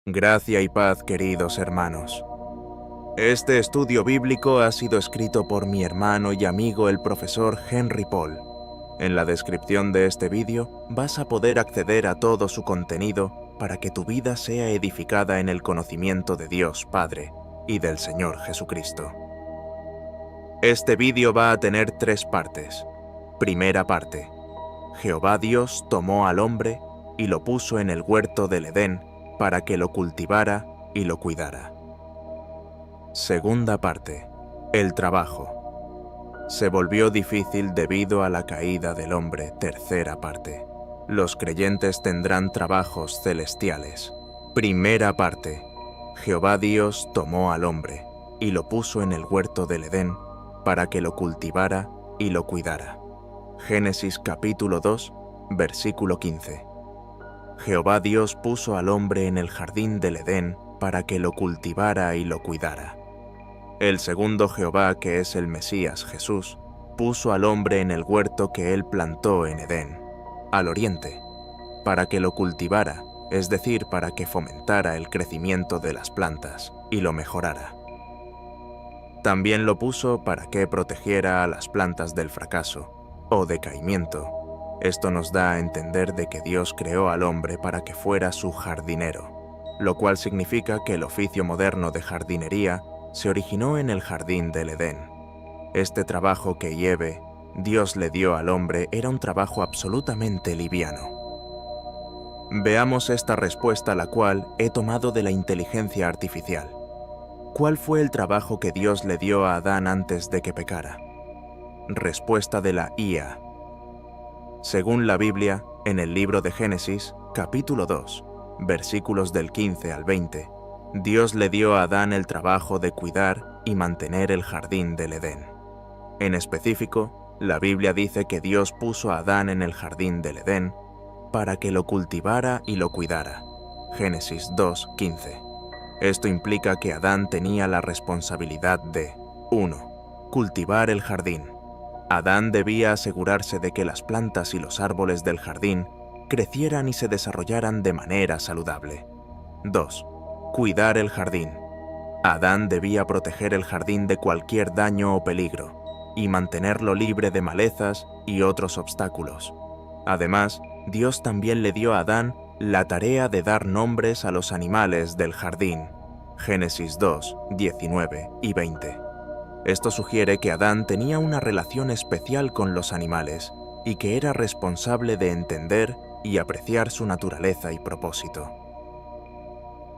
Gracia y paz, queridos hermanos. Este estudio bíblico ha sido escrito por mi hermano y amigo el profesor Henry Paul. En la descripción de este vídeo vas a poder acceder a todo su contenido para que tu vida sea edificada en el conocimiento de Dios Padre y del Señor Jesucristo. Este vídeo va a tener 3 partes. Primera parte. Jehová Dios tomó al hombre y lo puso en el huerto del Edén para que lo cultivara y lo cuidara. Segunda parte. El trabajo. Se volvió difícil debido a la caída del hombre. Tercera parte. Los creyentes tendrán trabajos celestiales. Primera parte. Jehová Dios tomó al hombre y lo puso en el huerto del Edén para que lo cultivara y lo cuidara. Génesis capítulo 2, versículo 15. Jehová Dios puso al hombre en el jardín del Edén para que lo cultivara y lo cuidara. El segundo Jehová, que es el Mesías Jesús, puso al hombre en el huerto que él plantó en Edén, al oriente, para que lo cultivara, es decir, para que fomentara el crecimiento de las plantas y lo mejorara. También lo puso para que protegiera a las plantas del fracaso o decaimiento. Esto nos da a entender de que Dios creó al hombre para que fuera su jardinero, lo cual significa que el oficio moderno de jardinería se originó en el jardín del Edén. Este trabajo que Dios le dio al hombre era un trabajo absolutamente liviano. Veamos esta respuesta, la cual he tomado de la inteligencia artificial. ¿Cuál fue el trabajo que Dios le dio a Adán antes de que pecara? Respuesta de la IA. Según la Biblia, en el libro de Génesis, capítulo 2, versículos del 15 al 20, Dios le dio a Adán el trabajo de cuidar y mantener el jardín del Edén. En específico, la Biblia dice que Dios puso a Adán en el jardín del Edén para que lo cultivara y lo cuidara. Génesis 2, 15. Esto implica que Adán tenía la responsabilidad de 1. Cultivar el jardín. Adán debía asegurarse de que las plantas y los árboles del jardín crecieran y se desarrollaran de manera saludable. 2. Cuidar el jardín. Adán debía proteger el jardín de cualquier daño o peligro y mantenerlo libre de malezas y otros obstáculos. Además, Dios también le dio a Adán la tarea de dar nombres a los animales del jardín. Génesis 2, 19 y 20. Esto sugiere que Adán tenía una relación especial con los animales y que era responsable de entender y apreciar su naturaleza y propósito.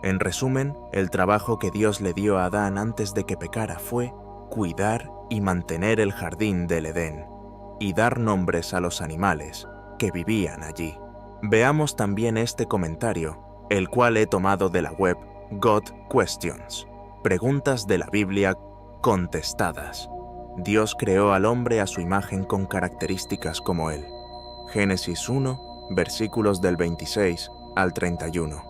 En resumen, el trabajo que Dios le dio a Adán antes de que pecara fue cuidar y mantener el jardín del Edén y dar nombres a los animales que vivían allí. Veamos también este comentario, el cual he tomado de la web God Questions, preguntas de la Biblia contestadas. Dios creó al hombre a su imagen con características como él. Génesis 1, versículos del 26 al 31.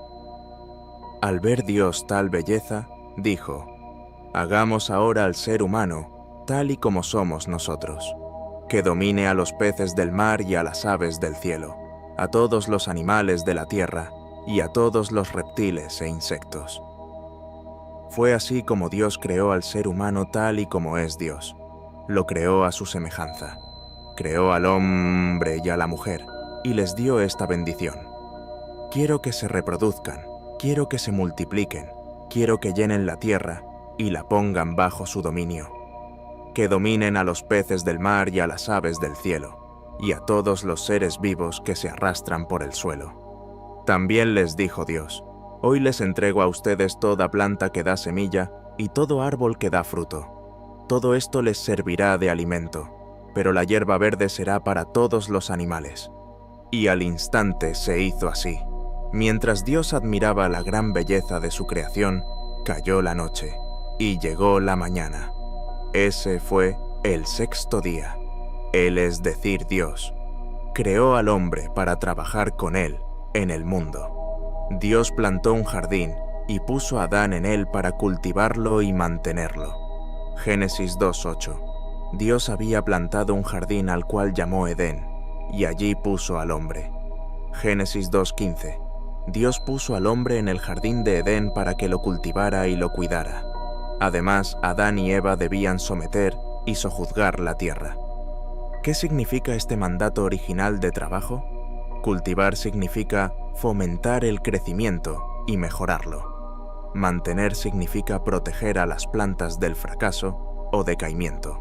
Al ver Dios tal belleza, dijo: hagamos ahora al ser humano tal y como somos nosotros, que domine a los peces del mar y a las aves del cielo, a todos los animales de la tierra y a todos los reptiles e insectos. Fue así como Dios creó al ser humano tal y como es Dios. Lo creó a su semejanza. Creó al hombre y a la mujer y les dio esta bendición. Quiero que se reproduzcan, quiero que se multipliquen, quiero que llenen la tierra y la pongan bajo su dominio. Que dominen a los peces del mar y a las aves del cielo, y a todos los seres vivos que se arrastran por el suelo. También les dijo Dios: hoy les entrego a ustedes toda planta que da semilla y todo árbol que da fruto. Todo esto les servirá de alimento, pero la hierba verde será para todos los animales. Y al instante se hizo así. Mientras Dios admiraba la gran belleza de su creación, cayó la noche, y llegó la mañana. Ese fue el 6º día. Él, es decir, Dios, creó al hombre para trabajar con él en el mundo. Dios plantó un jardín y puso a Adán en él para cultivarlo y mantenerlo. Génesis 2:8. Dios había plantado un jardín al cual llamó Edén, y allí puso al hombre. Génesis 2:15. Dios puso al hombre en el jardín de Edén para que lo cultivara y lo cuidara. Además, Adán y Eva debían someter y sojuzgar la tierra. ¿Qué significa este mandato original de trabajo? Cultivar significa fomentar el crecimiento y mejorarlo. Mantener significa proteger a las plantas del fracaso o decaimiento.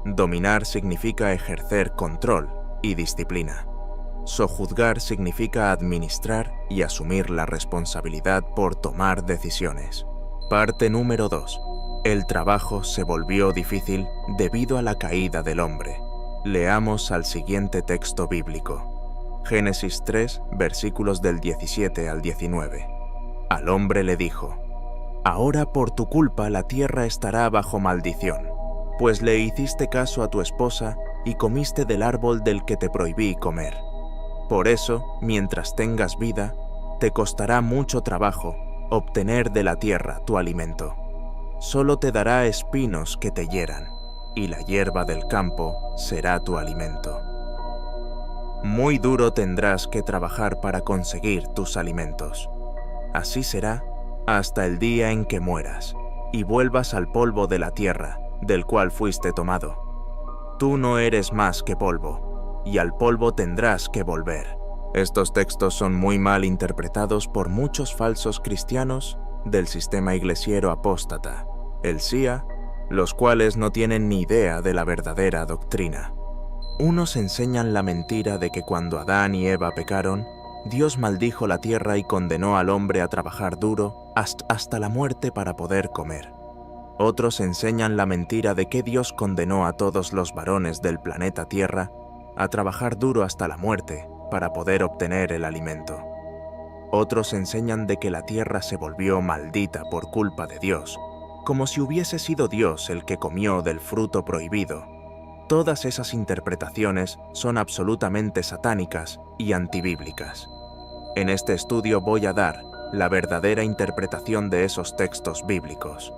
Dominar significa ejercer control y disciplina. Sojuzgar significa administrar y asumir la responsabilidad por tomar decisiones. Parte número 2. El trabajo se volvió difícil debido a la caída del hombre. Leamos al siguiente texto bíblico. Génesis 3, versículos del 17 al 19. Al hombre le dijo: «Ahora por tu culpa la tierra estará bajo maldición, pues le hiciste caso a tu esposa y comiste del árbol del que te prohibí comer. Por eso, mientras tengas vida, te costará mucho trabajo obtener de la tierra tu alimento. Solo te dará espinos que te hieran, y la hierba del campo será tu alimento. Muy duro tendrás que trabajar para conseguir tus alimentos. Así será hasta el día en que mueras y vuelvas al polvo de la tierra, del cual fuiste tomado. Tú no eres más que polvo, y al polvo tendrás que volver». Estos textos son muy mal interpretados por muchos falsos cristianos del sistema iglesiero apóstata, el SIA, los cuales no tienen ni idea de la verdadera doctrina. Unos enseñan la mentira de que cuando Adán y Eva pecaron, Dios maldijo la tierra y condenó al hombre a trabajar duro hasta la muerte para poder comer. Otros enseñan la mentira de que Dios condenó a todos los varones del planeta Tierra a trabajar duro hasta la muerte para poder obtener el alimento. Otros enseñan de que la tierra se volvió maldita por culpa de Dios, como si hubiese sido Dios el que comió del fruto prohibido. Todas esas interpretaciones son absolutamente satánicas y antibíblicas. En este estudio voy a dar la verdadera interpretación de esos textos bíblicos.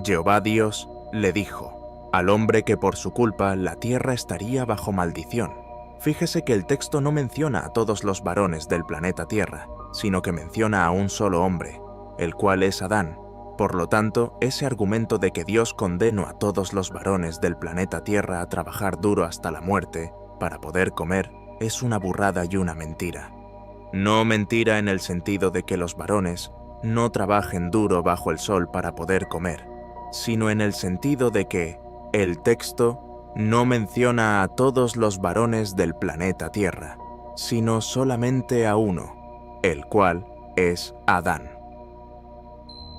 Jehová Dios le dijo al hombre que por su culpa la tierra estaría bajo maldición. Fíjese que el texto no menciona a todos los varones del planeta Tierra, sino que menciona a un solo hombre, el cual es Adán. Por lo tanto, ese argumento de que Dios condenó a todos los varones del planeta Tierra a trabajar duro hasta la muerte para poder comer es una burrada y una mentira. No mentira en el sentido de que los varones no trabajen duro bajo el sol para poder comer, sino en el sentido de que el texto no menciona a todos los varones del planeta Tierra, sino solamente a uno, el cual es Adán.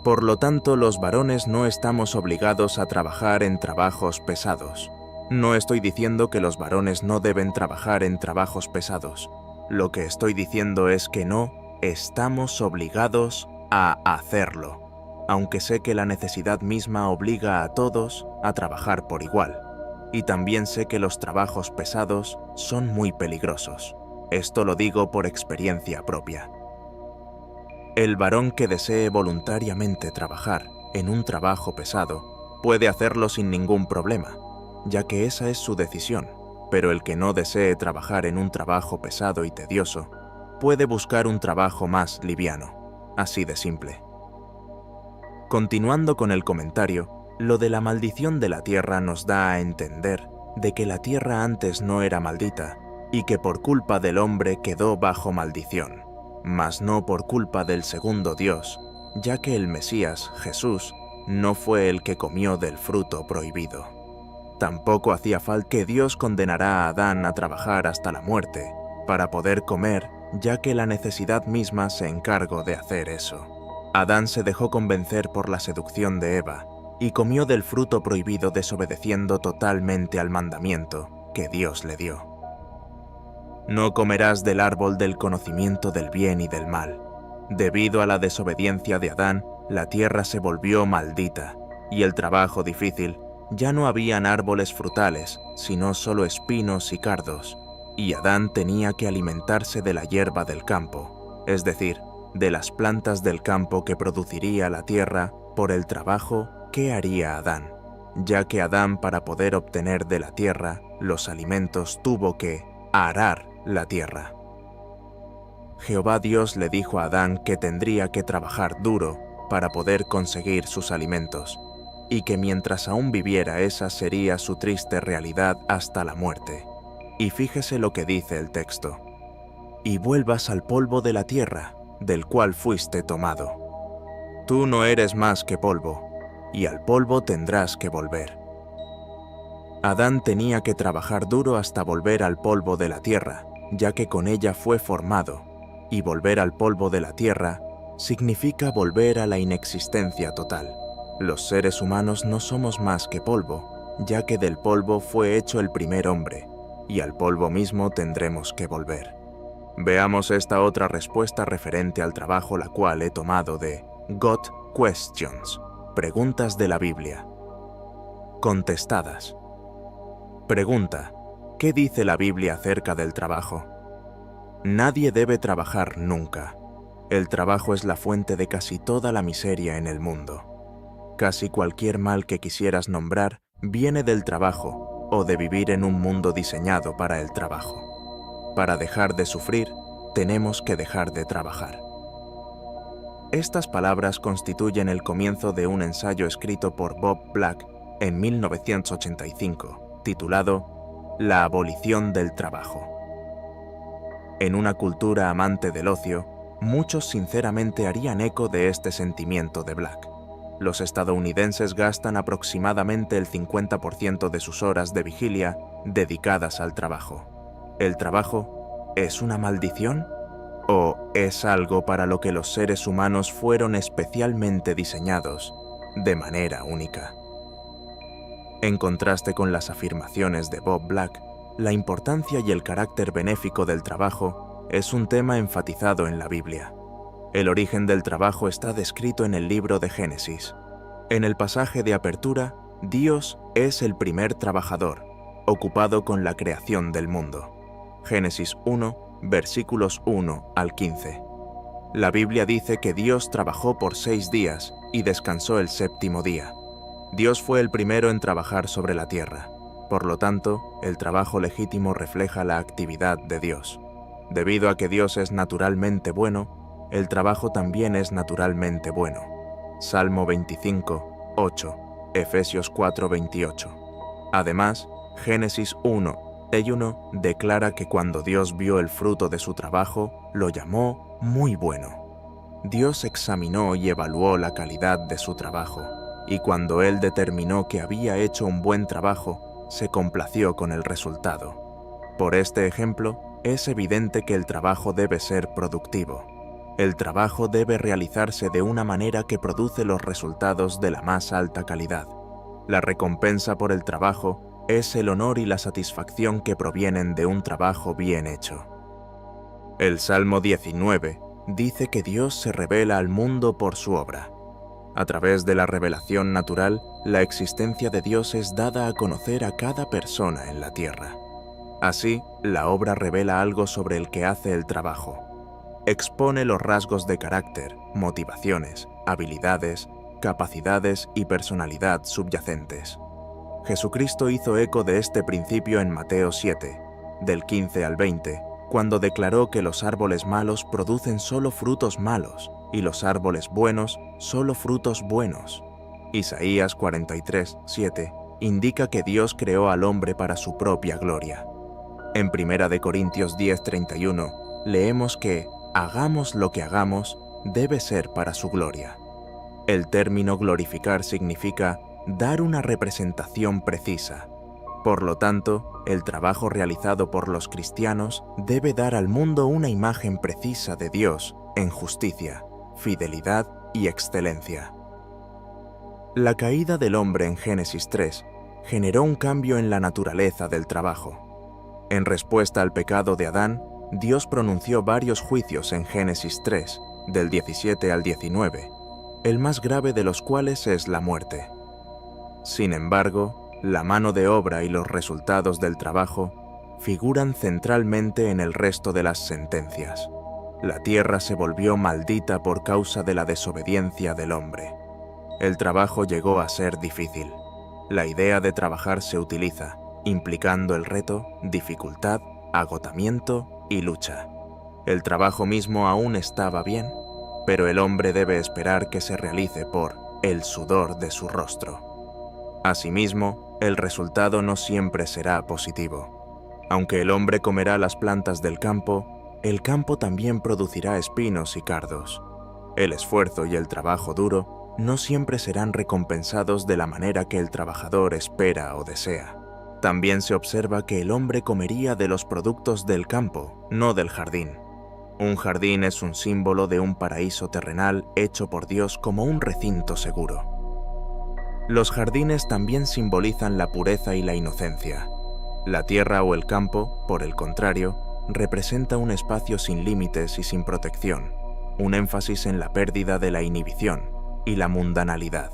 Por lo tanto, los varones no estamos obligados a trabajar en trabajos pesados. No estoy diciendo que los varones no deben trabajar en trabajos pesados. Lo que estoy diciendo es que no estamos obligados a hacerlo, aunque sé que la necesidad misma obliga a todos a trabajar por igual. Y también sé que los trabajos pesados son muy peligrosos. Esto lo digo por experiencia propia. El varón que desee voluntariamente trabajar en un trabajo pesado puede hacerlo sin ningún problema, ya que esa es su decisión, pero el que no desee trabajar en un trabajo pesado y tedioso puede buscar un trabajo más liviano, así de simple. Continuando con el comentario, lo de la maldición de la tierra nos da a entender de que la tierra antes no era maldita y que por culpa del hombre quedó bajo maldición, mas no por culpa del segundo Dios, ya que el Mesías, Jesús, no fue el que comió del fruto prohibido. Tampoco hacía falta que Dios condenara a Adán a trabajar hasta la muerte para poder comer, ya que la necesidad misma se encargó de hacer eso. Adán se dejó convencer por la seducción de Eva y comió del fruto prohibido desobedeciendo totalmente al mandamiento que Dios le dio. No comerás del árbol del conocimiento del bien y del mal. Debido a la desobediencia de Adán, la tierra se volvió maldita, y el trabajo difícil. Ya no habían árboles frutales, sino solo espinos y cardos, y Adán tenía que alimentarse de la hierba del campo, es decir, de las plantas del campo que produciría la tierra por el trabajo que haría Adán, ya que Adán, para poder obtener de la tierra los alimentos, tuvo que arar la tierra. Jehová Dios le dijo a Adán que tendría que trabajar duro para poder conseguir sus alimentos, y que mientras aún viviera esa sería su triste realidad hasta la muerte. Y fíjese lo que dice el texto: y vuelvas al polvo de la tierra, del cual fuiste tomado. Tú no eres más que polvo, y al polvo tendrás que volver. Adán tenía que trabajar duro hasta volver al polvo de la tierra, ya que con ella fue formado, y volver al polvo de la tierra significa volver a la inexistencia total. Los seres humanos no somos más que polvo, ya que del polvo fue hecho el primer hombre, y al polvo mismo tendremos que volver. Veamos esta otra respuesta referente al trabajo, la cual he tomado de God Questions, preguntas de la Biblia. Contestadas. Pregunta: ¿qué dice la Biblia acerca del trabajo? Nadie debe trabajar nunca. El trabajo es la fuente de casi toda la miseria en el mundo. Casi cualquier mal que quisieras nombrar viene del trabajo o de vivir en un mundo diseñado para el trabajo. Para dejar de sufrir, tenemos que dejar de trabajar. Estas palabras constituyen el comienzo de un ensayo escrito por Bob Black en 1985, titulado La abolición del trabajo. En una cultura amante del ocio, muchos sinceramente harían eco de este sentimiento de Black. Los estadounidenses gastan aproximadamente el 50% de sus horas de vigilia dedicadas al trabajo. ¿El trabajo es una maldición? ¿O es algo para lo que los seres humanos fueron especialmente diseñados de manera única? En contraste con las afirmaciones de Bob Black, la importancia y el carácter benéfico del trabajo es un tema enfatizado en la Biblia. El origen del trabajo está descrito en el libro de Génesis. En el pasaje de apertura, Dios es el primer trabajador, ocupado con la creación del mundo. Génesis 1, versículos 1 al 15. La Biblia dice que Dios trabajó por 6 días y descansó el séptimo día. Dios fue el primero en trabajar sobre la tierra. Por lo tanto, el trabajo legítimo refleja la actividad de Dios. Debido a que Dios es naturalmente bueno, el trabajo también es naturalmente bueno. Salmo 25, 8, Efesios 4, 28. Además, Génesis 1:1 declara que cuando Dios vio el fruto de su trabajo, lo llamó muy bueno. Dios examinó y evaluó la calidad de su trabajo, y cuando Él determinó que había hecho un buen trabajo, se complació con el resultado. Por este ejemplo, es evidente que el trabajo debe ser productivo. El trabajo debe realizarse de una manera que produce los resultados de la más alta calidad. La recompensa por el trabajo es el honor y la satisfacción que provienen de un trabajo bien hecho. El Salmo 19 dice que Dios se revela al mundo por su obra. A través de la revelación natural, la existencia de Dios es dada a conocer a cada persona en la tierra. Así, la obra revela algo sobre el que hace el trabajo. Expone los rasgos de carácter, motivaciones, habilidades, capacidades y personalidad subyacentes. Jesucristo hizo eco de este principio en Mateo 7, del 15 al 20, cuando declaró que los árboles malos producen solo frutos malos y los árboles buenos solo frutos buenos. Isaías 43, 7 indica que Dios creó al hombre para su propia gloria. En 1 Corintios 10, 31 leemos que hagamos lo que hagamos debe ser para su gloria. El término glorificar significa dar una representación precisa. Por lo tanto, el trabajo realizado por los cristianos debe dar al mundo una imagen precisa de Dios en justicia, fidelidad y excelencia. La caída del hombre en Génesis 3 generó un cambio en la naturaleza del trabajo. En respuesta al pecado de Adán, Dios pronunció varios juicios en Génesis 3, del 17 al 19, el más grave de los cuales es la muerte. Sin embargo, la mano de obra y los resultados del trabajo figuran centralmente en el resto de las sentencias. La tierra se volvió maldita por causa de la desobediencia del hombre. El trabajo llegó a ser difícil. La idea de trabajar se utiliza, implicando el reto, dificultad, agotamiento y lucha. El trabajo mismo aún estaba bien, pero el hombre debe esperar que se realice por el sudor de su rostro. Asimismo, el resultado no siempre será positivo. Aunque el hombre comerá las plantas del campo, el campo también producirá espinos y cardos. El esfuerzo y el trabajo duro no siempre serán recompensados de la manera que el trabajador espera o desea. También se observa que el hombre comería de los productos del campo, no del jardín. Un jardín es un símbolo de un paraíso terrenal hecho por Dios como un recinto seguro. Los jardines también simbolizan la pureza y la inocencia. La tierra o el campo, por el contrario, representa un espacio sin límites y sin protección, un énfasis en la pérdida de la inhibición y la mundanalidad.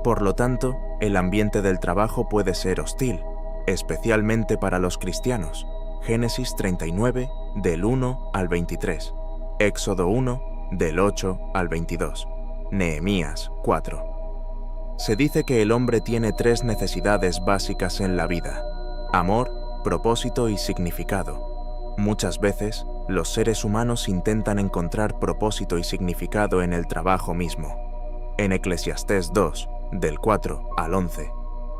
Por lo tanto, el ambiente del trabajo puede ser hostil, especialmente para los cristianos. Génesis 39, del 1 al 23, Éxodo 1, del 8 al 22, Nehemías 4. Se dice que el hombre tiene 3 necesidades básicas en la vida: amor, propósito y significado. Muchas veces, los seres humanos intentan encontrar propósito y significado en el trabajo mismo. En Eclesiastés 2, del 4 al 11,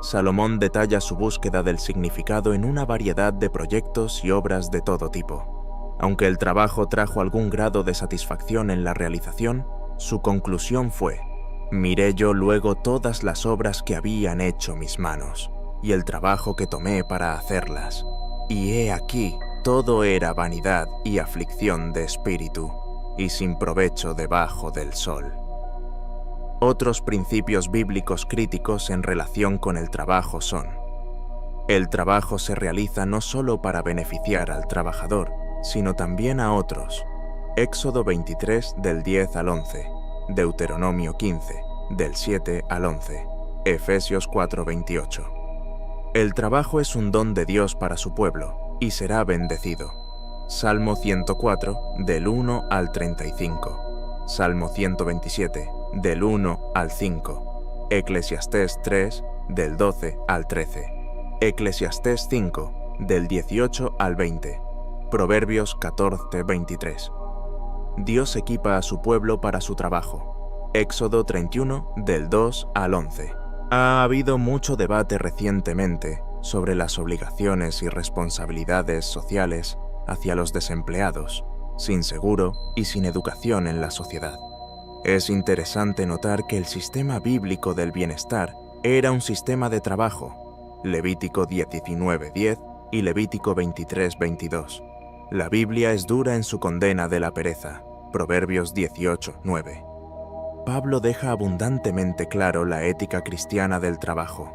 Salomón detalla su búsqueda del significado en una variedad de proyectos y obras de todo tipo. Aunque el trabajo trajo algún grado de satisfacción en la realización, su conclusión fue: miré yo luego todas las obras que habían hecho mis manos, y el trabajo que tomé para hacerlas, y he aquí, todo era vanidad y aflicción de espíritu, y sin provecho debajo del sol. Otros principios bíblicos críticos en relación con el trabajo son: el trabajo se realiza no solo para beneficiar al trabajador, sino también a otros. Éxodo 23, del 10 al 11, Deuteronomio 15, del 7 al 11, Efesios 4, 28. El trabajo es un don de Dios para su pueblo, y será bendecido. Salmo 104, del 1 al 35, Salmo 127, del 1 al 5, Eclesiastés 3, del 12 al 13, Eclesiastés 5, del 18 al 20, Proverbios 14, 23. Dios equipa a su pueblo para su trabajo. Éxodo 31, del 2 al 11. Ha habido mucho debate recientemente sobre las obligaciones y responsabilidades sociales hacia los desempleados, sin seguro y sin educación en la sociedad. Es interesante notar que el sistema bíblico del bienestar era un sistema de trabajo. Levítico 19:10 y Levítico 23:22. La Biblia es dura en su condena de la pereza. Proverbios 18:9. Pablo deja abundantemente claro la ética cristiana del trabajo,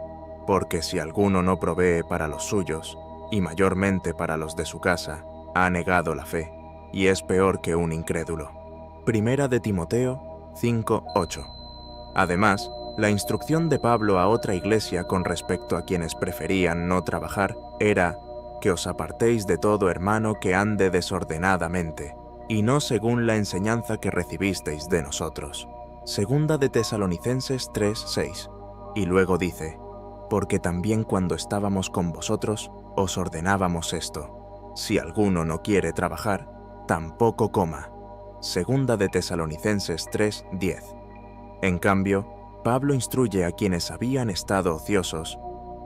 porque si alguno no provee para los suyos, y mayormente para los de su casa, ha negado la fe, y es peor que un incrédulo. Primera de Timoteo 5:8. Además, la instrucción de Pablo a otra iglesia con respecto a quienes preferían no trabajar era: que os apartéis de todo hermano que ande desordenadamente, y no según la enseñanza que recibisteis de nosotros. Segunda de Tesalonicenses 3:6. Y luego dice: porque también cuando estábamos con vosotros, os ordenábamos esto: si alguno no quiere trabajar, tampoco coma. Segunda de Tesalonicenses 3:10. En cambio, Pablo instruye a quienes habían estado ociosos: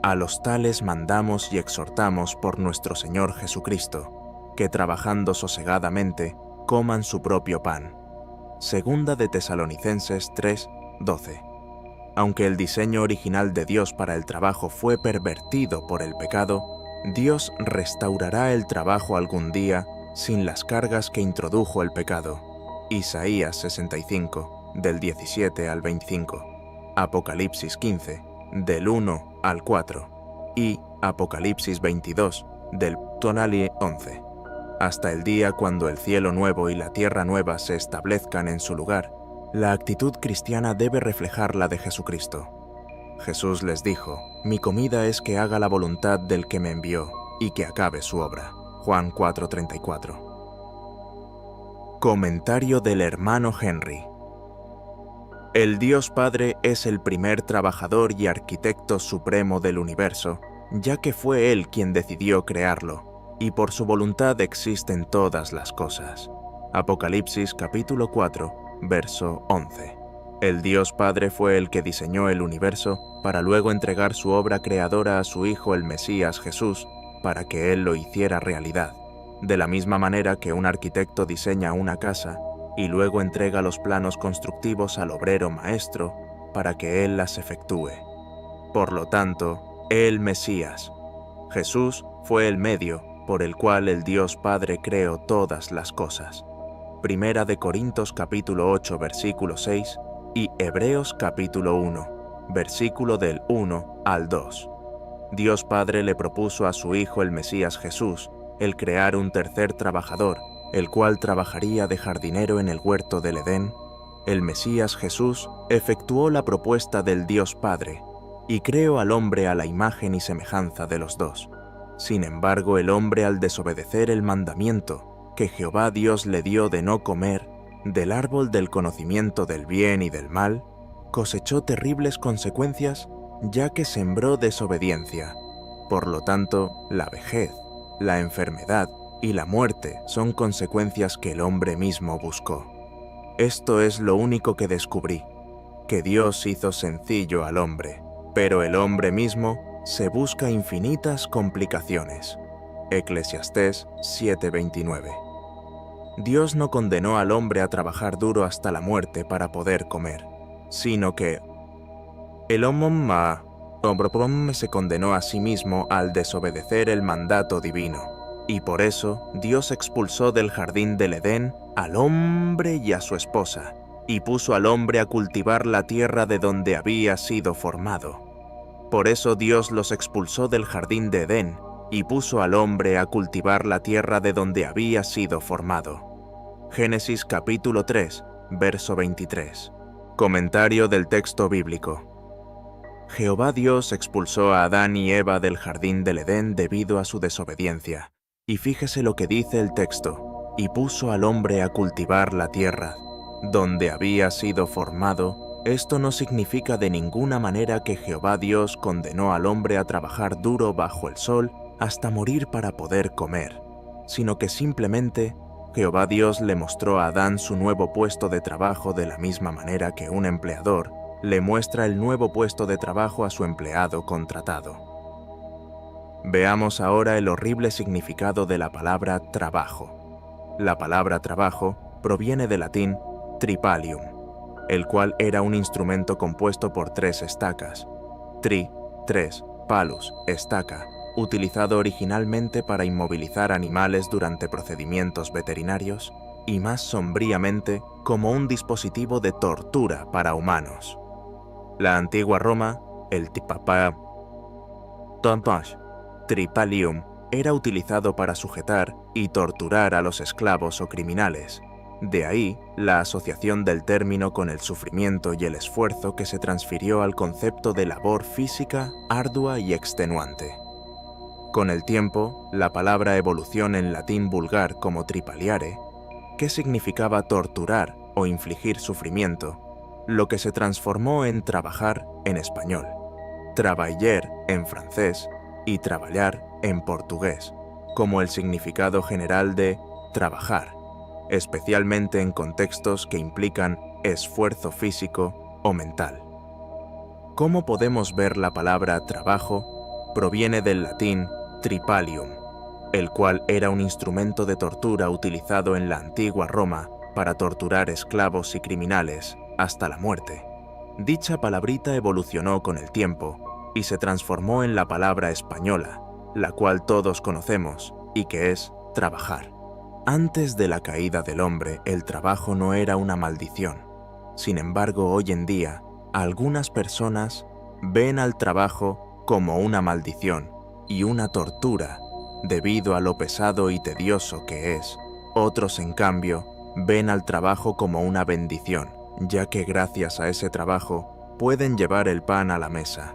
a los tales mandamos y exhortamos por nuestro Señor Jesucristo, que trabajando sosegadamente, coman su propio pan. Segunda de Tesalonicenses 3:12. Aunque el diseño original de Dios para el trabajo fue pervertido por el pecado, Dios restaurará el trabajo algún día sin las cargas que introdujo el pecado. Isaías 65, del 17 al 25, Apocalipsis 15, del 1 al 4, y Apocalipsis 22, del 1 al 11. Hasta el día cuando el cielo nuevo y la tierra nueva se establezcan en su lugar, la actitud cristiana debe reflejar la de Jesucristo. Jesús les dijo: mi comida es que haga la voluntad del que me envió y que acabe su obra. Juan 4:34. Comentario del hermano Henry. El Dios Padre es el primer trabajador y arquitecto supremo del universo, ya que fue Él quien decidió crearlo, y por su voluntad existen todas las cosas. Apocalipsis capítulo 4, verso 11. El Dios Padre fue el que diseñó el universo para luego entregar su obra creadora a su Hijo el Mesías Jesús para que Él lo hiciera realidad, de la misma manera que un arquitecto diseña una casa y luego entrega los planos constructivos al obrero maestro para que él las efectúe. Por lo tanto, el Mesías, Jesús, fue el medio por el cual el Dios Padre creó todas las cosas. Primera de Corintios capítulo 8, versículo 6 y Hebreos capítulo 1, versículo del 1 al 2. Dios Padre le propuso a su Hijo el Mesías Jesús el crear un tercer trabajador, el cual trabajaría de jardinero en el huerto del Edén. El Mesías Jesús efectuó la propuesta del Dios Padre y creó al hombre a la imagen y semejanza de los dos. Sin embargo, el hombre, al desobedecer el mandamiento que Jehová Dios le dio de no comer del árbol del conocimiento del bien y del mal, cosechó terribles consecuencias, ya que sembró desobediencia. Por lo tanto, la vejez, la enfermedad y la muerte son consecuencias que el hombre mismo buscó. Esto es lo único que descubrí, que Dios hizo sencillo al hombre, pero el hombre mismo se busca infinitas complicaciones. Eclesiastés 7:29. Dios no condenó al hombre a trabajar duro hasta la muerte para poder comer, sino que el hombre se condenó a sí mismo al desobedecer el mandato divino, y por eso Dios expulsó del jardín del Edén al hombre y a su esposa, y puso al hombre a cultivar la tierra de donde había sido formado. Por eso Dios los expulsó del jardín de Edén, y puso al hombre a cultivar la tierra de donde había sido formado. Génesis capítulo 3, verso 23. Comentario del texto bíblico. Jehová Dios expulsó a Adán y Eva del jardín del Edén debido a su desobediencia. Y fíjese lo que dice el texto, y puso al hombre a cultivar la tierra, donde había sido formado. Esto no significa de ninguna manera que Jehová Dios condenó al hombre a trabajar duro bajo el sol hasta morir para poder comer, sino que simplemente Jehová Dios le mostró a Adán su nuevo puesto de trabajo de la misma manera que un empleador le muestra el nuevo puesto de trabajo a su empleado contratado. Veamos ahora el horrible significado de la palabra trabajo. La palabra trabajo proviene del latín tripalium, el cual era un instrumento compuesto por 3 estacas. Tri, 3, palus, estaca, utilizado originalmente para inmovilizar animales durante procedimientos veterinarios y más sombríamente como un dispositivo de tortura para humanos. La antigua Roma, el tripalium, era utilizado para sujetar y torturar a los esclavos o criminales. De ahí la asociación del término con el sufrimiento y el esfuerzo que se transfirió al concepto de labor física ardua y extenuante. Con el tiempo, la palabra evolución en latín vulgar como tripaliare, que significaba torturar o infligir sufrimiento, lo que se transformó en trabajar en español, travailler en francés y traballar en portugués, como el significado general de trabajar, especialmente en contextos que implican esfuerzo físico o mental. ¿Cómo podemos ver la palabra trabajo? Proviene del latín tripalium, el cual era un instrumento de tortura utilizado en la antigua Roma para torturar esclavos y criminales hasta la muerte. Dicha palabrita evolucionó con el tiempo y se transformó en la palabra española, la cual todos conocemos y que es trabajar. Antes de la caída del hombre, el trabajo no era una maldición. Sin embargo, hoy en día, algunas personas ven al trabajo como una maldición y una tortura debido a lo pesado y tedioso que es. Otros, en cambio, ven al trabajo como una bendición, ya que gracias a ese trabajo pueden llevar el pan a la mesa,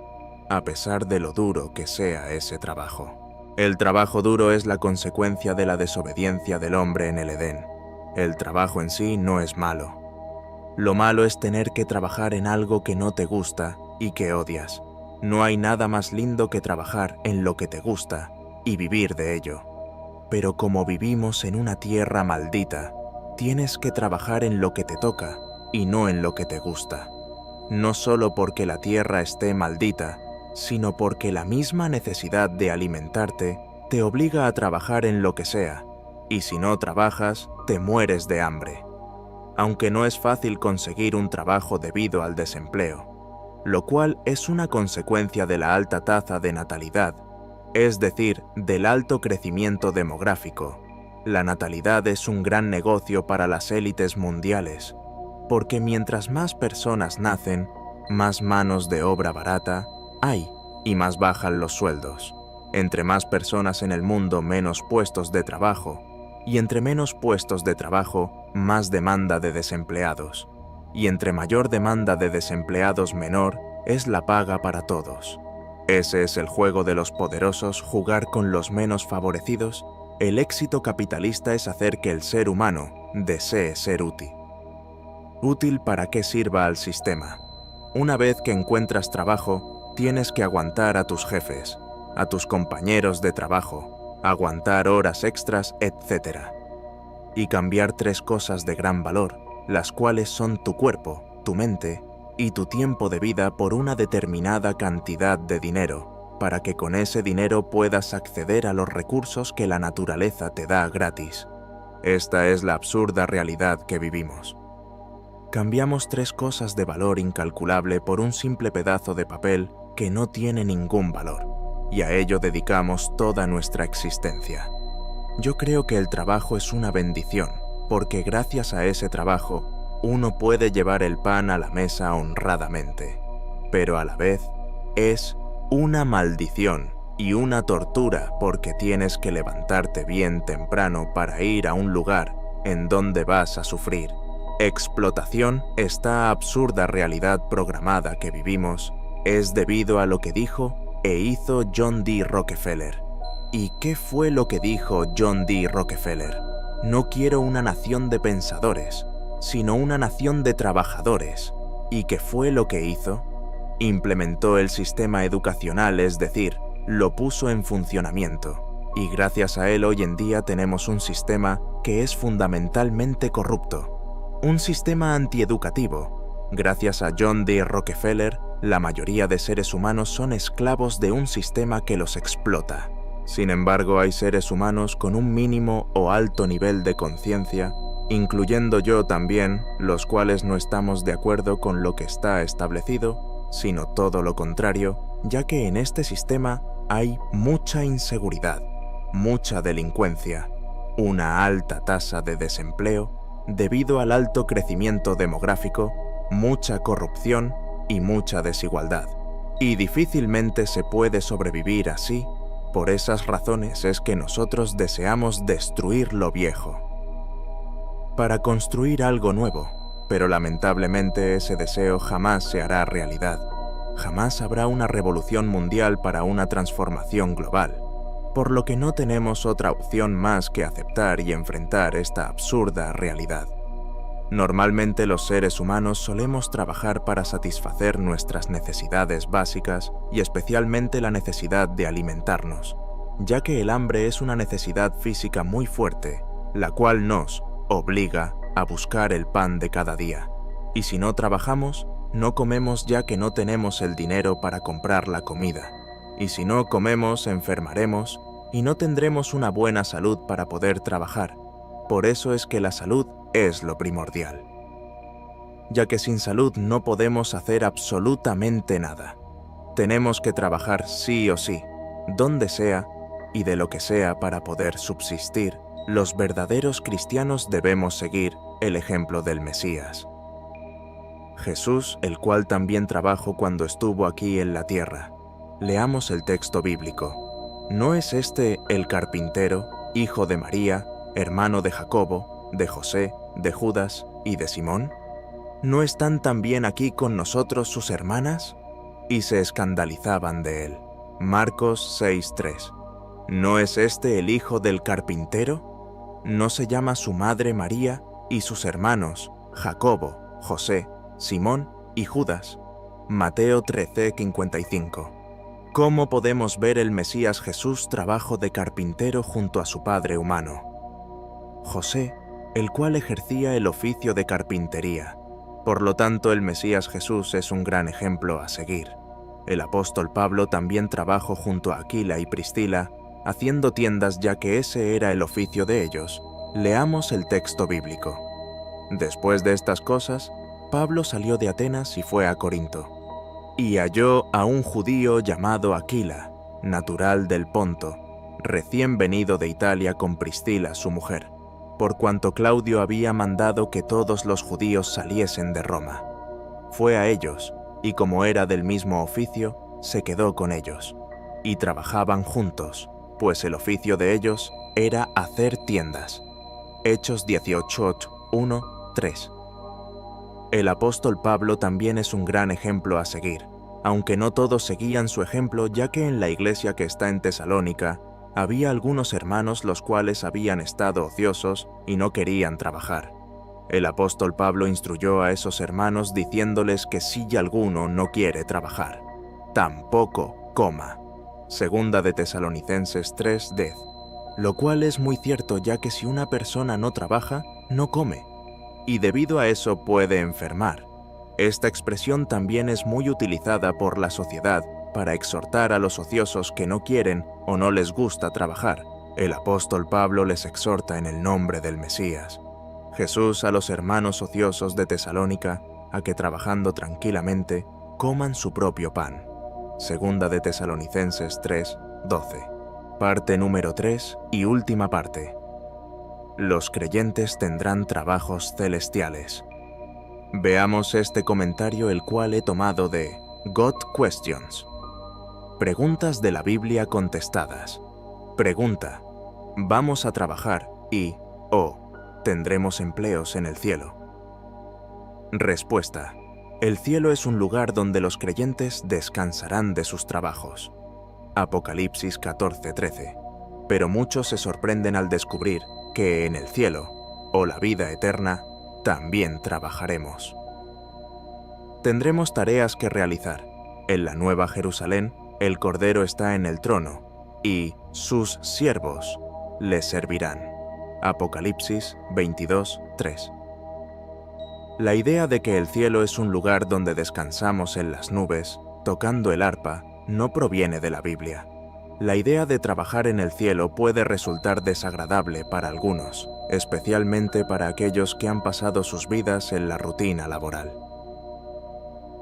a pesar de lo duro que sea ese trabajo. El trabajo duro es la consecuencia de la desobediencia del hombre en el Edén. El trabajo en sí no es malo. Lo malo es tener que trabajar en algo que no te gusta y que odias. No hay nada más lindo que trabajar en lo que te gusta y vivir de ello. Pero como vivimos en una tierra maldita, tienes que trabajar en lo que te toca y no en lo que te gusta. No solo porque la tierra esté maldita, sino porque la misma necesidad de alimentarte te obliga a trabajar en lo que sea, y si no trabajas, te mueres de hambre. Aunque no es fácil conseguir un trabajo debido al desempleo, lo cual es una consecuencia de la alta tasa de natalidad, es decir, del alto crecimiento demográfico. La natalidad es un gran negocio para las élites mundiales, porque mientras más personas nacen, más manos de obra barata hay y más bajan los sueldos. Entre más personas en el mundo, menos puestos de trabajo, y entre menos puestos de trabajo, más demanda de desempleados. Y entre mayor demanda de desempleados, menor es la paga para todos. Ese es el juego de los poderosos, jugar con los menos favorecidos. El éxito capitalista es hacer que el ser humano desee ser útil. Útil para que sirva al sistema. Una vez que encuentras trabajo, tienes que aguantar a tus jefes, a tus compañeros de trabajo, aguantar horas extras, etc. Y cambiar 3 cosas de gran valor, las cuales son tu cuerpo, tu mente y tu tiempo de vida por una determinada cantidad de dinero, para que con ese dinero puedas acceder a los recursos que la naturaleza te da gratis. Esta es la absurda realidad que vivimos. Cambiamos 3 cosas de valor incalculable por un simple pedazo de papel que no tiene ningún valor, y a ello dedicamos toda nuestra existencia. Yo creo que el trabajo es una bendición, porque gracias a ese trabajo, uno puede llevar el pan a la mesa honradamente, pero a la vez es una maldición y una tortura porque tienes que levantarte bien temprano para ir a un lugar en donde vas a sufrir. Explotación, esta absurda realidad programada que vivimos, es debido a lo que dijo e hizo John D. Rockefeller. ¿Y qué fue lo que dijo John D. Rockefeller? No quiero una nación de pensadores, sino una nación de trabajadores. ¿Y qué fue lo que hizo? Implementó el sistema educacional, es decir, lo puso en funcionamiento. Y gracias a él hoy en día tenemos un sistema que es fundamentalmente corrupto. Un sistema antieducativo. Gracias a John D. Rockefeller, la mayoría de seres humanos son esclavos de un sistema que los explota. Sin embargo, hay seres humanos con un mínimo o alto nivel de conciencia, incluyendo yo también, los cuales no estamos de acuerdo con lo que está establecido, sino todo lo contrario, ya que en este sistema hay mucha inseguridad, mucha delincuencia, una alta tasa de desempleo, debido al alto crecimiento demográfico, mucha corrupción y mucha desigualdad. Y difícilmente se puede sobrevivir así. Por esas razones es que nosotros deseamos destruir lo viejo para construir algo nuevo, pero lamentablemente ese deseo jamás se hará realidad. Jamás habrá una revolución mundial para una transformación global, por lo que no tenemos otra opción más que aceptar y enfrentar esta absurda realidad. Normalmente los seres humanos solemos trabajar para satisfacer nuestras necesidades básicas y especialmente la necesidad de alimentarnos, ya que el hambre es una necesidad física muy fuerte, la cual nos obliga a buscar el pan de cada día. Y si no trabajamos, no comemos ya que no tenemos el dinero para comprar la comida. Y si no comemos, enfermaremos y no tendremos una buena salud para poder trabajar. Por eso es que la salud es lo primordial, ya que sin salud no podemos hacer absolutamente nada. Tenemos que trabajar sí o sí, donde sea y de lo que sea para poder subsistir. Los verdaderos cristianos debemos seguir el ejemplo del Mesías, Jesús, el cual también trabajó cuando estuvo aquí en la tierra. Leamos el texto bíblico. ¿No es este el carpintero, hijo de María, hermano de Jacobo, de José, de Judas y de Simón? ¿No están también aquí con nosotros sus hermanas? Y se escandalizaban de él. Marcos 6:3. ¿No es este el hijo del carpintero? ¿No se llama su madre María y sus hermanos Jacobo, José, Simón y Judas? Mateo 13:55. ¿Cómo podemos ver el Mesías Jesús trabajo de carpintero junto a su padre humano? José, el cual ejercía el oficio de carpintería. Por lo tanto, el Mesías Jesús es un gran ejemplo a seguir. El apóstol Pablo también trabajó junto a Aquila y Priscila, haciendo tiendas ya que ese era el oficio de ellos. Leamos el texto bíblico. Después de estas cosas, Pablo salió de Atenas y fue a Corinto. Y halló a un judío llamado Aquila, natural del Ponto, recién venido de Italia con Priscila su mujer, por cuanto Claudio había mandado que todos los judíos saliesen de Roma. Fue a ellos, y como era del mismo oficio, se quedó con ellos, y trabajaban juntos, pues el oficio de ellos era hacer tiendas. Hechos 18, 1, 3. El apóstol Pablo también es un gran ejemplo a seguir, aunque no todos seguían su ejemplo, ya que en la iglesia que está en Tesalónica había algunos hermanos los cuales habían estado ociosos y no querían trabajar. El apóstol Pablo instruyó a esos hermanos diciéndoles que si alguno no quiere trabajar, tampoco coma. Segunda de Tesalonicenses 3:10, lo cual es muy cierto, ya que si una persona no trabaja, no come, y debido a eso puede enfermar. Esta expresión también es muy utilizada por la sociedad para exhortar a los ociosos que no quieren o no les gusta trabajar. El apóstol Pablo les exhorta en el nombre del Mesías Jesús a los hermanos ociosos de Tesalónica a que trabajando tranquilamente coman su propio pan. Segunda de Tesalonicenses 3:12. Parte número 3 y última parte. Los creyentes tendrán trabajos celestiales. Veamos este comentario, el cual he tomado de God Questions. Preguntas de la Biblia contestadas. Pregunta: ¿vamos a trabajar y, tendremos empleos en el cielo? Respuesta: el cielo es un lugar donde los creyentes descansarán de sus trabajos. Apocalipsis 14:13. Pero muchos se sorprenden al descubrir que en el cielo, o la vida eterna, también trabajaremos. Tendremos tareas que realizar. En la Nueva Jerusalén, el Cordero está en el trono, y sus siervos le servirán. Apocalipsis 22:3. La idea de que el cielo es un lugar donde descansamos en las nubes, tocando el arpa, no proviene de la Biblia. La idea de trabajar en el cielo puede resultar desagradable para algunos, especialmente para aquellos que han pasado sus vidas en la rutina laboral.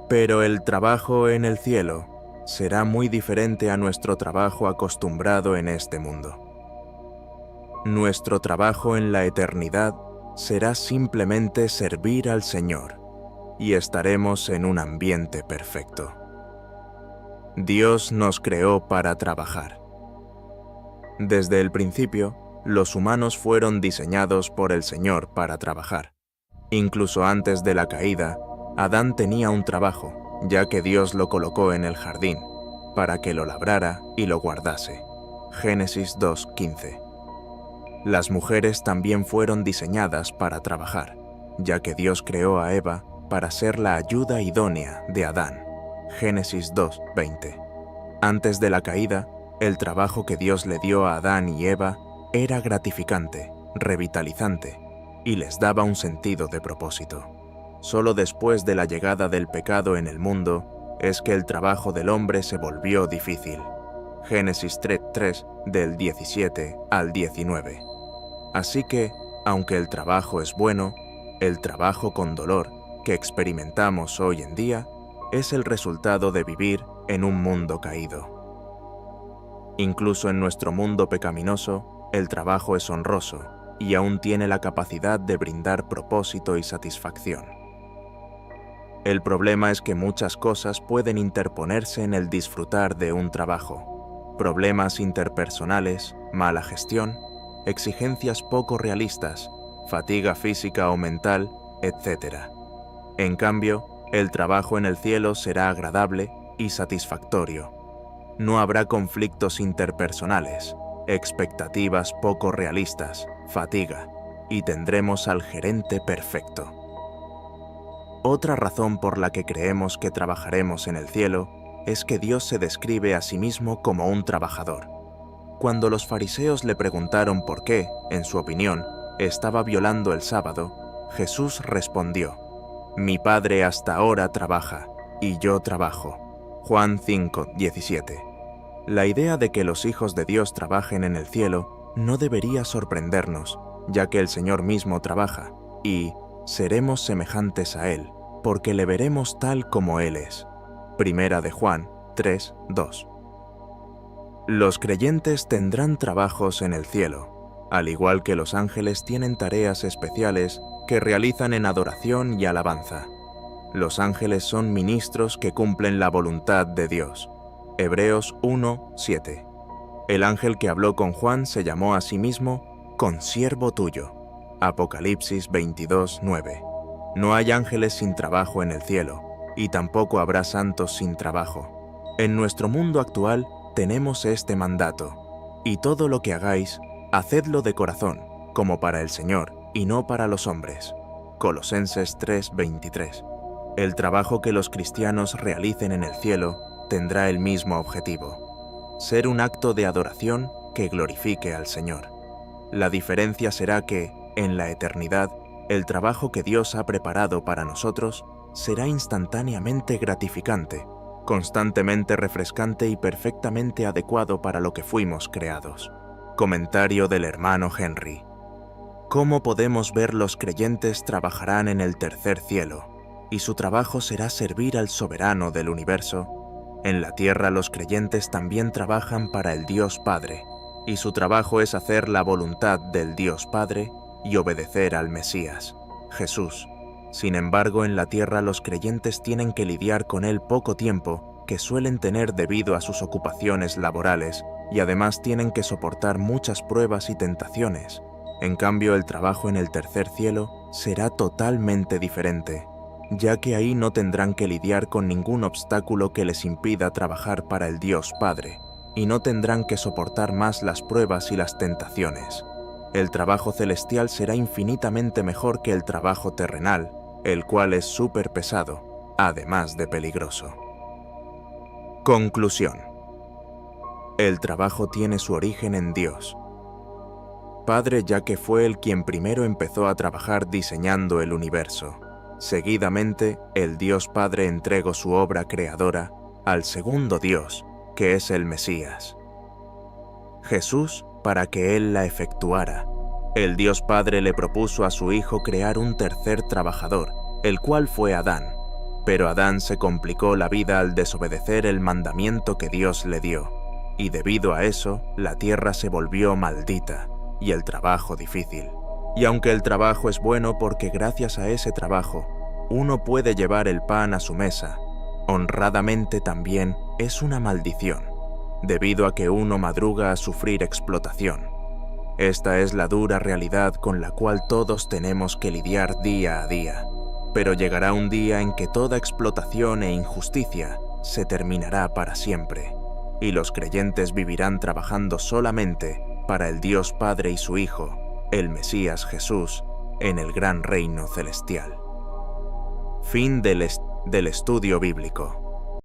Pero el trabajo en el cielo será muy diferente a nuestro trabajo acostumbrado en este mundo. Nuestro trabajo en la eternidad será simplemente servir al Señor, y estaremos en un ambiente perfecto. Dios nos creó para trabajar. Desde el principio, los humanos fueron diseñados por el Señor para trabajar. Incluso antes de la caída, Adán tenía un trabajo, ya que Dios lo colocó en el jardín, para que lo labrara y lo guardase. Génesis 2:15. Las mujeres también fueron diseñadas para trabajar, ya que Dios creó a Eva para ser la ayuda idónea de Adán. Génesis 2:20. Antes de la caída, el trabajo que Dios le dio a Adán y Eva era gratificante, revitalizante, y les daba un sentido de propósito. Solo después de la llegada del pecado en el mundo es que el trabajo del hombre se volvió difícil. Génesis 3:3, del 17 al 19. Así que, aunque el trabajo es bueno, el trabajo con dolor que experimentamos hoy en día es el resultado de vivir en un mundo caído. Incluso en nuestro mundo pecaminoso, el trabajo es honroso y aún tiene la capacidad de brindar propósito y satisfacción. El problema es que muchas cosas pueden interponerse en el disfrutar de un trabajo. Problemas interpersonales, mala gestión, exigencias poco realistas, fatiga física o mental, etc. En cambio, el trabajo en el cielo será agradable y satisfactorio. No habrá conflictos interpersonales, expectativas poco realistas, fatiga, y tendremos al gerente perfecto. Otra razón por la que creemos que trabajaremos en el cielo es que Dios se describe a sí mismo como un trabajador. Cuando los fariseos le preguntaron por qué, en su opinión, estaba violando el sábado, Jesús respondió: «Mi Padre hasta ahora trabaja, y yo trabajo». Juan 5:17. La idea de que los hijos de Dios trabajen en el cielo no debería sorprendernos, ya que el Señor mismo trabaja, y seremos semejantes a Él, porque le veremos tal como Él es. Primera de Juan 3:2. Los creyentes tendrán trabajos en el cielo, al igual que los ángeles tienen tareas especiales que realizan en adoración y alabanza. Los ángeles son ministros que cumplen la voluntad de Dios. Hebreos 1:7. El ángel que habló con Juan se llamó a sí mismo consiervo tuyo. Apocalipsis 22:9. No hay ángeles sin trabajo en el cielo, y tampoco habrá santos sin trabajo. En nuestro mundo actual tenemos este mandato: y todo lo que hagáis, hacedlo de corazón, como para el Señor, y no para los hombres. Colosenses 3:23. El trabajo que los cristianos realicen en el cielo tendrá el mismo objetivo: ser un acto de adoración que glorifique al Señor. La diferencia será que, en la eternidad, el trabajo que Dios ha preparado para nosotros será instantáneamente gratificante, constantemente refrescante y perfectamente adecuado para lo que fuimos creados. Comentario del hermano Henry. ¿Cómo podemos ver los creyentes trabajarán en el tercer cielo, y su trabajo será servir al soberano del universo? En la tierra los creyentes también trabajan para el Dios Padre, y su trabajo es hacer la voluntad del Dios Padre y obedecer al Mesías, Jesús. Sin embargo, en la tierra los creyentes tienen que lidiar con él poco tiempo que suelen tener debido a sus ocupaciones laborales, y además tienen que soportar muchas pruebas y tentaciones. En cambio, el trabajo en el tercer cielo será totalmente diferente, ya que ahí no tendrán que lidiar con ningún obstáculo que les impida trabajar para el Dios Padre, y no tendrán que soportar más las pruebas y las tentaciones. El trabajo celestial será infinitamente mejor que el trabajo terrenal, el cual es súper pesado, además de peligroso. Conclusión. El trabajo tiene su origen en Dios Padre, ya que fue Él quien primero empezó a trabajar diseñando el universo. Seguidamente, el Dios Padre entregó su obra creadora al segundo Dios, que es el Mesías, Jesús, para que Él la efectuara. El Dios Padre le propuso a su Hijo crear un tercer trabajador, el cual fue Adán. Pero Adán se complicó la vida al desobedecer el mandamiento que Dios le dio, y debido a eso, la tierra se volvió maldita, y el trabajo difícil. Y aunque el trabajo es bueno porque gracias a ese trabajo, uno puede llevar el pan a su mesa, honradamente también es una maldición, debido a que uno madruga a sufrir explotación. Esta es la dura realidad con la cual todos tenemos que lidiar día a día, pero llegará un día en que toda explotación e injusticia se terminará para siempre, y los creyentes vivirán trabajando solamente para el Dios Padre y su Hijo, el Mesías Jesús, en el gran reino celestial. Fin del estudio bíblico.